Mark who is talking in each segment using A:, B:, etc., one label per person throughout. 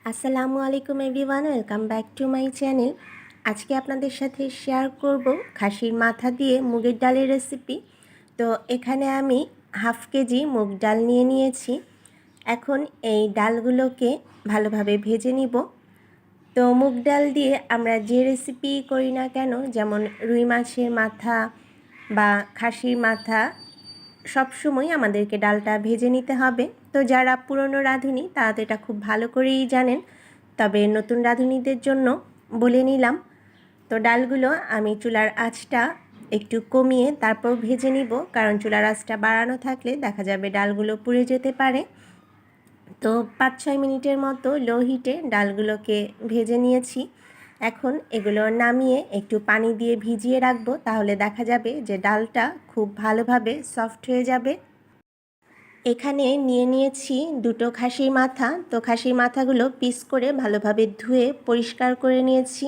A: আসসালামু আলাইকুম everyone, welcome back to my channel. আজকে আপনাদের সাথে শেয়ার করব খাসির মাথা দিয়ে মুগের ডালের রেসিপি। তো এখানে আমি হাফ কেজি মুগ ডাল নিয়ে নিয়েছি। এখন এই ডালগুলোকে ভালোভাবে ভেজে নিব। তো মুগ ডাল দিয়ে আমরা যে রেসিপি করি না কেন, যেমন রুই মাছের মাথা বা খাসির মাথা, সবসময় আমাদেরকে ডালটা ভেজে নিতে হবে। তো যারা পুরনো রাঁধুনি তারা তো এটা খুব ভালো করেই জানেন, তবে নতুন রাঁধুনিদের জন্য বলে নিলাম। তো ডালগুলো আমি চুলার আঁচটা একটু কমিয়ে তারপর ভেজে নিব, কারণ চুলার আঁচটা বাড়ানো থাকলে দেখা যাবে ডালগুলো পুড়ে যেতে পারে। তো 5-6 মিনিটের মতো লো হিটে ডালগুলোকে ভেজে নিয়েছি। এখন এগুলো নামিয়ে একটু পানি দিয়ে ভিজিয়ে রাখবো, তাহলে দেখা যাবে যে ডালটা খুব ভালোভাবে সফট হয়ে যাবে। এখানে নিয়ে নিয়েছি দুটো খাসির মাথা। তো খাসির মাথাগুলো পিস করে ভালোভাবে ধুয়ে পরিষ্কার করে নিয়েছি।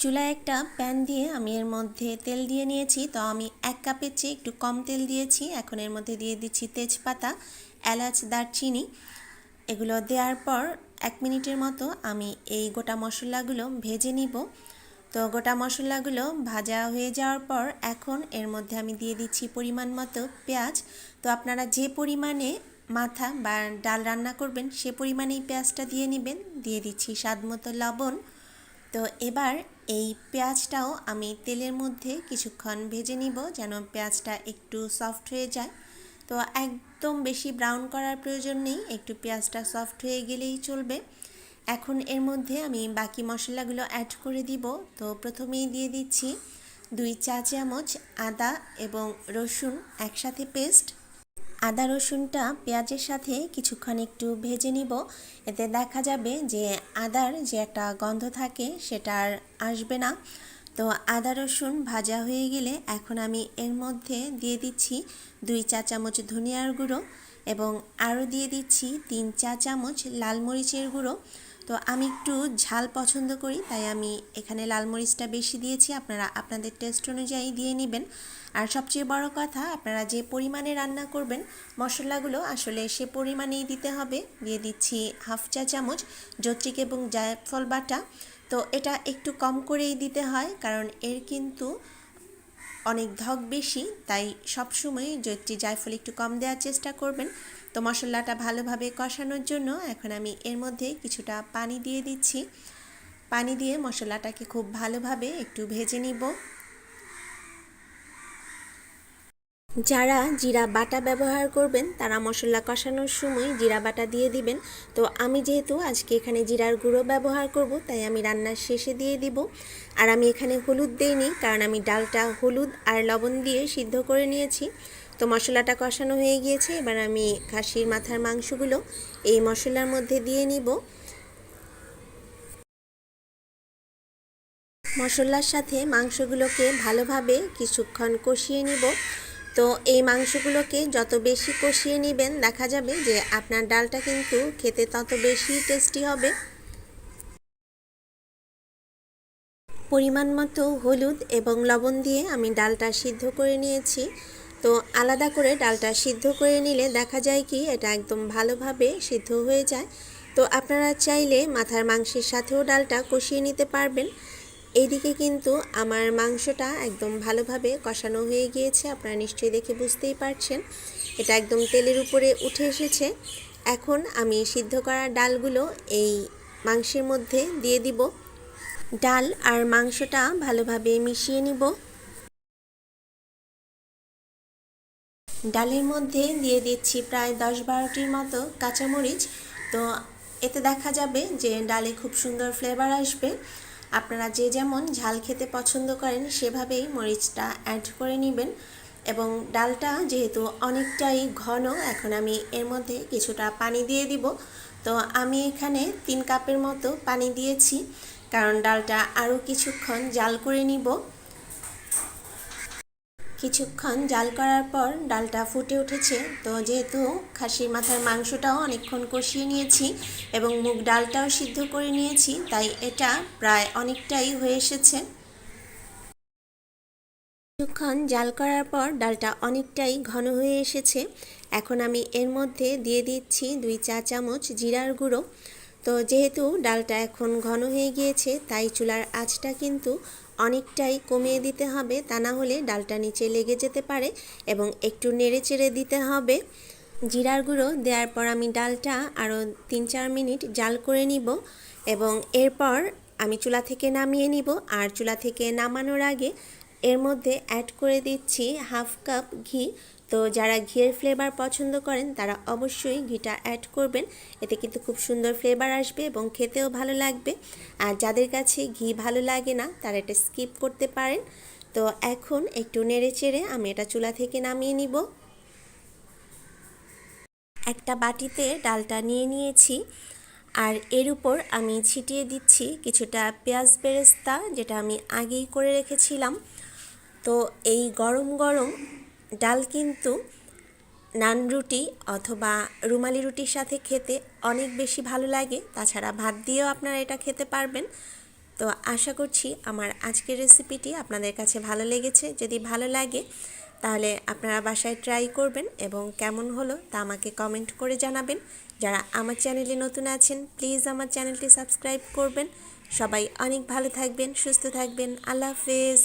A: চুলায় একটা প্যান দিয়ে আমি এর মধ্যে তেল দিয়ে নিয়েছি। তো আমি 1 কাপের চেয়ে একটু কম তেল দিয়েছি। এখন এর মধ্যে দিয়ে দিচ্ছি তেজপাতা, এলাচ, দারচিনি। এগুলো দেওয়ার পর 1 মিনিটের মতো আমি এই গোটা মশলাগুলো ভেজে নিব। তো গোটা মশলাগুলো ভাজা হয়ে যাওয়ার পর এখন এর মধ্যে আমি দিয়ে দিচ্ছি পরিমাণ মতো পেঁয়াজ। তো আপনারা যে পরিমাণে মাথা বা ডাল রান্না করবেন সে পরিমাণেই পেঁয়াজটা দিয়ে নেবেন। দিয়ে দিচ্ছি স্বাদ মতো লবণ। তো এবার এই পেঁয়াজটাও আমি তেলের মধ্যে কিছুক্ষণ ভেজে নিব, যেন পেঁয়াজটা একটু সফট হয়ে যায়। তো একদম বেশি ব্রাউন করার প্রয়োজন নেই, একটু পেঁয়াজটা সফট হয়ে গেলেই চলবে। এখন এর মধ্যে আমি বাকি মশলাগুলো অ্যাড করে দিব। তো প্রথমেই দিয়ে দিচ্ছি 2 চা চামচ আদা এবং রসুন একসাথে পেস্ট। আদা রসুনটা পেঁয়াজের সাথে কিছুক্ষণ একটু ভেজে নিব। এতে দেখা যাবে যে আদার যে একটা গন্ধ থাকে সেটা আর আসবে না। তো আদা রসুন ভাজা হয়ে গেলে এখন আমি এর মধ্যে দিয়ে দিচ্ছি 2 চা চামচ ধনিয়ার গুঁড়ো এবং আরও দিয়ে দিচ্ছি 3 চা চামচ লাল মরিচের গুঁড়ো। তো আমি একটু ঝাল পছন্দ করি, তাই আমি এখানে লাল মরিচটা বেশি দিয়েছি। আপনারা আপনাদের টেস্ট অনুযায়ী দিয়ে নেবেন। আর সবচেয়ে বড় কথা, আপনারা যে পরিমাণে রান্না করবেন মশলাগুলো আসলে সে পরিমাণেই দিতে হবে। দিয়ে দিচ্ছি হাফ চা চামচ জৈত্রিক এবং জায়ফল বাটা। তো এটা একটু কম করেই দিতে হয়, কারণ এর কিন্তু অনেক ধক বেশি, তাই সবসময় জৈত্রী জায়ফল একটু কম দেওয়ার চেষ্টা করবেন। তো মশলাটা ভালোভাবে কষানোর জন্য এখন আমি এর মধ্যে কিছুটা পানি দিয়ে দিচ্ছি। পানি দিয়ে মশলাটাকে খুব ভালোভাবে একটু ভেজে নিব। যারা জিরা বাটা ব্যবহার করবেন তারা মশলা কষানোর সময় জিরা বাটা দিয়ে দিবেন। তো আমি যেহেতু আজকে এখানে জিরার গুঁড়ো ব্যবহার করব, তাই আমি রান্নার শেষে দিয়ে দিব। আর আমি এখানে হলুদ দেইনি, কারণ আমি ডালটা হলুদ আর লবণ দিয়ে সিদ্ধ করে নিয়েছি। তো মশলাটা কষানো হয়ে গিয়েছে, এবার আমি খাসির মাথার মাংসগুলো এই মশলার মধ্যে দিয়ে নিব। মশলার সাথে মাংসগুলোকে ভালোভাবে কিছুক্ষণ কষিয়ে নিব। তো এই মাংসগুলোকে যত বেশি কষিয়ে নেবেন দেখা যাবে যে আপনার ডালটা কিন্তু খেতে তত বেশি টেস্টি হবে। পরিমাণ মতো হলুদ এবং লবণ দিয়ে আমি ডালটা সিদ্ধ করে নিয়েছি। তো আলাদা করে ডালটা সিদ্ধ করে নিলে দেখা যায় কি এটা একদম ভালোভাবে সিদ্ধ হয়ে যায়। তো আপনারা চাইলে মাথার মাংসের সাথেও ডালটা কষিয়ে নিতে পারবেন। এইদিকে কিন্তু আমার মাংসটা একদম ভালোভাবে কষানো হয়ে গিয়েছে, আপনারা নিশ্চয়ই দেখে বুঝতেই পারছেন এটা একদম তেলের উপরে উঠে এসেছে। এখন আমি সিদ্ধ করা ডালগুলো এই মাংসের মধ্যে দিয়ে দিব। ডাল আর মাংসটা ভালোভাবে মিশিয়ে নিব। ডালের মধ্যে দিয়ে দিচ্ছি প্রায় 10-12টির মতো কাঁচামরিচ। তো এতে দেখা যাবে যে ডালে খুব সুন্দর ফ্লেভার আসবে। আপনারা যে যেমন ঝাল খেতে পছন্দ করেন সেভাবেই মরিচটা অ্যাড করে নেবেন। এবং ডালটা যেহেতু অনেকটাই ঘন, এখন আমি এর মধ্যে কিছুটা পানি দিয়ে দিব। তো আমি এখানে 3 কাপের মতো পানি দিয়েছি, কারণ ডালটা আরও কিছুক্ষণ জাল করে নিব। কিছুক্ষণ জাল করার পর ডালটা ফুটে উঠেছে। তো যেহেতু খাসির মাথার মাংসটাও অনেকক্ষণ কষিয়ে নিয়েছি এবং মুগ ডালটাও সিদ্ধ করে নিয়েছি, তাই এটা প্রায় অনেকটাই হয়ে এসেছে। কিছুক্ষণ জাল করার পর ডালটা অনেকটাই ঘন হয়ে এসেছে। এখন আমি এর মধ্যে দিয়ে দিচ্ছি 2 চা চামচ জিরার গুঁড়ো। তো যেহেতু ডালটা এখন ঘন হয়ে গিয়েছে তাই চুলার আঁচটা কিন্তু অনেকটাই কমিয়ে দিতে হবে, তা না হলে ডালটা নিচে লেগে যেতে পারে, এবং একটু নেড়ে চেড়ে দিতে হবে। জিরার গুঁড়ো দেওয়ার পর আমি ডালটা আরও 3-4 মিনিট জাল করে নিব, এবং এরপর আমি চুলা থেকে নামিয়ে নিব। আর চুলা থেকে নামানোর আগে এর মধ্যে অ্যাড করে দিচ্ছি 1/2 কাপ ঘি। তো যারা ঘিয়ের ফ্লেভার পছন্দ করেন তারা অবশ্যই ঘিটা অ্যাড করবেন, এতে কিন্তু খুব সুন্দর ফ্লেভার আসবে এবং খেতেও ভালো লাগবে। আর যাদের কাছে ঘি ভালো লাগে না তারা এটা স্কিপ করতে পারেন। তো এখন একটু নেড়ে চেড়ে আমি এটা চুলা থেকে নামিয়ে নিব। একটা বাটিতে ডালটা নিয়ে নিয়েছি, আর এর উপর আমি ছিটিয়ে দিচ্ছি কিছুটা পেঁয়াজ বেরেস্তা, যেটা আমি আগেই করে রেখেছিলাম। তো এই গরম গরম ডাল কিন্তু নান রুটি অথবা রুমালি রুটির সাথে খেতে অনেক বেশি ভালো লাগে, তাছাড়া ভাত দিয়েও আপনারা এটা খেতে পারবেন। তো আশা করছি আমার আজকের রেসিপিটি আপনাদের কাছে ভালো লেগেছে। যদি ভালো লাগে তাহলে আপনারা বাসায় ট্রাই করবেন এবং কেমন হলো তা আমাকে কমেন্ট করে জানাবেন। যারা আমার চ্যানেলে নতুন আছেন প্লিজ আমার চ্যানেলটি সাবস্ক্রাইব করবেন। সবাই অনেক ভালো থাকবেন, সুস্থ থাকবেন। আল্লাহ হাফেজ।